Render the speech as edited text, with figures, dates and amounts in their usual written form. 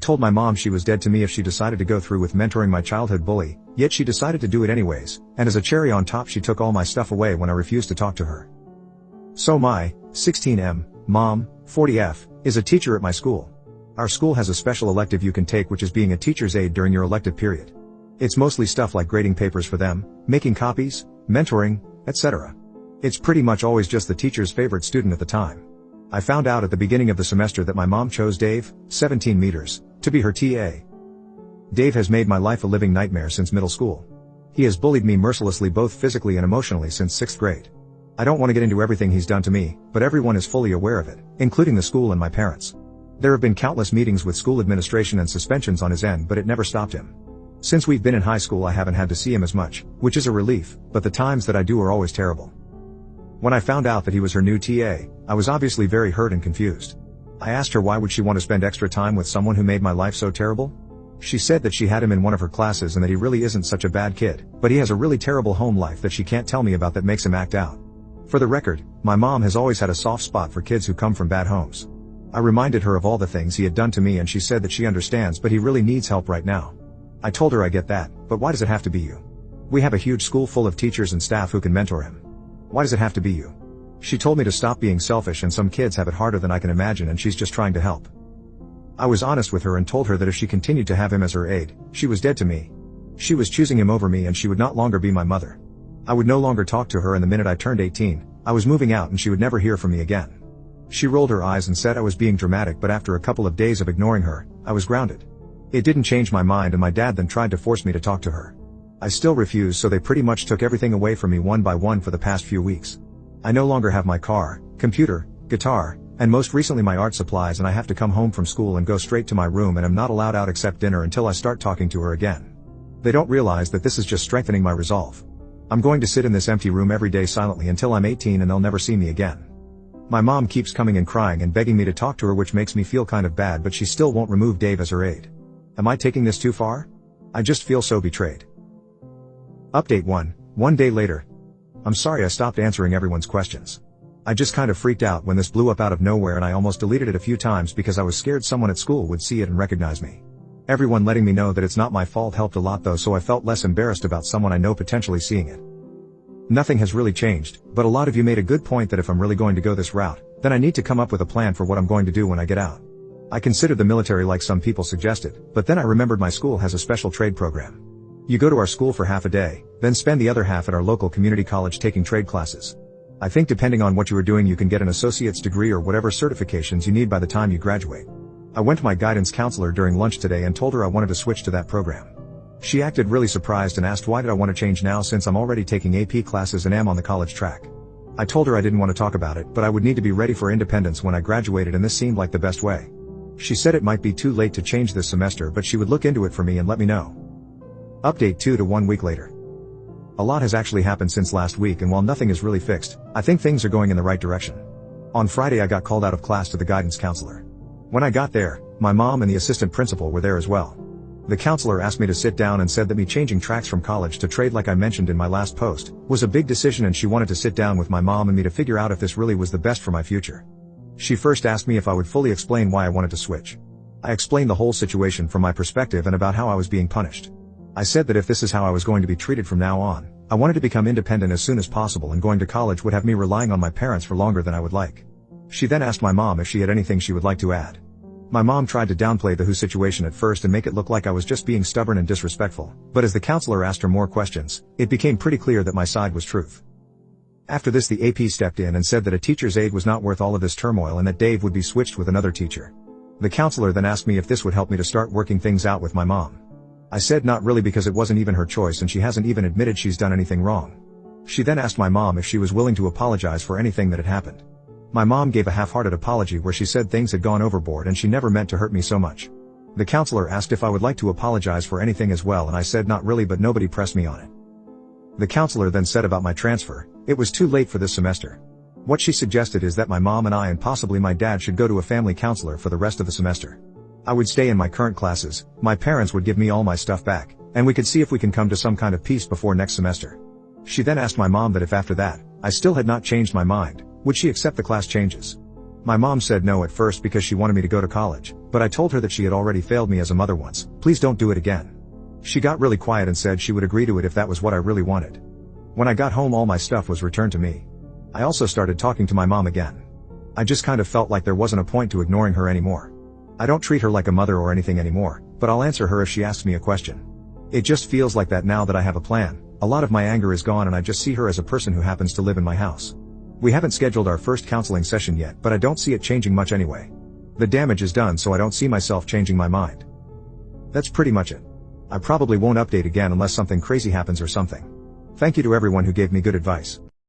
Told my mom she was dead to me if she decided to go through with mentoring my childhood bully, yet she decided to do it anyways, and as a cherry on top she took all my stuff away when I refused to talk to her. So my 16M mom, 40F, is a teacher at my school. Our school has a special elective you can take, which is being a teacher's aide during your elective period. It's mostly stuff like grading papers for them, making copies, mentoring, etc. It's pretty much always just the teacher's favorite student at the time. I found out at the beginning of the semester that my mom chose Dave, 17 meters, to be her TA. Dave has made my life a living nightmare since middle school. He has bullied me mercilessly both physically and emotionally since 6th grade. I don't want to get into everything he's done to me, but everyone is fully aware of it, including the school and my parents. There have been countless meetings with school administration and suspensions on his end, but it never stopped him. Since we've been in high school I haven't had to see him as much, which is a relief, but the times that I do are always terrible. When I found out that he was her new TA, I was obviously very hurt and confused. I asked her why would she want to spend extra time with someone who made my life so terrible? She said that she had him in one of her classes and that he really isn't such a bad kid, but he has a really terrible home life that she can't tell me about that makes him act out. For the record, my mom has always had a soft spot for kids who come from bad homes. I reminded her of all the things he had done to me and she said that she understands, but he really needs help right now. I told her I get that, but why does it have to be you? We have a huge school full of teachers and staff who can mentor him. Why does it have to be you? She told me to stop being selfish and some kids have it harder than I can imagine and she's just trying to help. I was honest with her and told her that if she continued to have him as her aide, she was dead to me. She was choosing him over me and she would not longer be my mother. I would no longer talk to her, and the minute I turned 18, I was moving out and she would never hear from me again. She rolled her eyes and said I was being dramatic, but after a couple of days of ignoring her, I was grounded. It didn't change my mind and my dad then tried to force me to talk to her. I still refused, so they pretty much took everything away from me one by one for the past few weeks. I no longer have my car, computer, guitar, and most recently my art supplies, and I have to come home from school and go straight to my room and am not allowed out except dinner until I start talking to her again. They don't realize that this is just strengthening my resolve. I'm going to sit in this empty room every day silently until I'm 18 and they'll never see me again. My mom keeps coming and crying and begging me to talk to her, which makes me feel kind of bad, but she still won't remove Dave as her aide. Am I taking this too far? I just feel so betrayed. Update 1. One day later. I'm sorry I stopped answering everyone's questions. I just kind of freaked out when this blew up out of nowhere and I almost deleted it a few times because I was scared someone at school would see it and recognize me. Everyone letting me know that it's not my fault helped a lot though, so I felt less embarrassed about someone I know potentially seeing it. Nothing has really changed, but a lot of you made a good point that if I'm really going to go this route, then I need to come up with a plan for what I'm going to do when I get out. I considered the military like some people suggested, but then I remembered my school has a special trade program. You go to our school for half a day, then spend the other half at our local community college taking trade classes. I think depending on what you are doing you can get an associate's degree or whatever certifications you need by the time you graduate. I went to my guidance counselor during lunch today and told her I wanted to switch to that program. She acted really surprised and asked why did I want to change now since I'm already taking AP classes and am on the college track. I told her I didn't want to talk about it, but I would need to be ready for independence when I graduated and this seemed like the best way. She said it might be too late to change this semester, but she would look into it for me and let me know. Update 2 to 1 week later. A lot has actually happened since last week, and while nothing is really fixed, I think things are going in the right direction. On Friday I got called out of class to the guidance counselor. When I got there, my mom and the assistant principal were there as well. The counselor asked me to sit down and said that me changing tracks from college to trade like I mentioned in my last post, was a big decision and she wanted to sit down with my mom and me to figure out if this really was the best for my future. She first asked me if I would fully explain why I wanted to switch. I explained the whole situation from my perspective and about how I was being punished. I said that if this is how I was going to be treated from now on, I wanted to become independent as soon as possible and going to college would have me relying on my parents for longer than I would like. She then asked my mom if she had anything she would like to add. My mom tried to downplay the who situation at first and make it look like I was just being stubborn and disrespectful, but as the counselor asked her more questions, it became pretty clear that my side was truth. After this the AP stepped in and said that a teacher's aide was not worth all of this turmoil and that Dave would be switched with another teacher. The counselor then asked me if this would help me to start working things out with my mom. I said not really because it wasn't even her choice and she hasn't even admitted she's done anything wrong. She then asked my mom if she was willing to apologize for anything that had happened. My mom gave a half-hearted apology where she said things had gone overboard and she never meant to hurt me so much. The counselor asked if I would like to apologize for anything as well and I said not really, but nobody pressed me on it. The counselor then said about my transfer, it was too late for this semester. What she suggested is that my mom and I and possibly my dad should go to a family counselor for the rest of the semester. I would stay in my current classes, my parents would give me all my stuff back, and we could see if we can come to some kind of peace before next semester. She then asked my mom that if after that, I still had not changed my mind, would she accept the class changes. My mom said no at first because she wanted me to go to college, but I told her that she had already failed me as a mother once. Please don't do it again. She got really quiet and said she would agree to it if that was what I really wanted. When I got home, all my stuff was returned to me. I also started talking to my mom again. I just kind of felt like there wasn't a point to ignoring her anymore. I don't treat her like a mother or anything anymore, but I'll answer her if she asks me a question. It just feels like that now that I have a plan. A lot of my anger is gone and I just see her as a person who happens to live in my house. We haven't scheduled our first counseling session yet, but I don't see it changing much anyway. The damage is done, so I don't see myself changing my mind. That's pretty much it. I probably won't update again unless something crazy happens or something. Thank you to everyone who gave me good advice.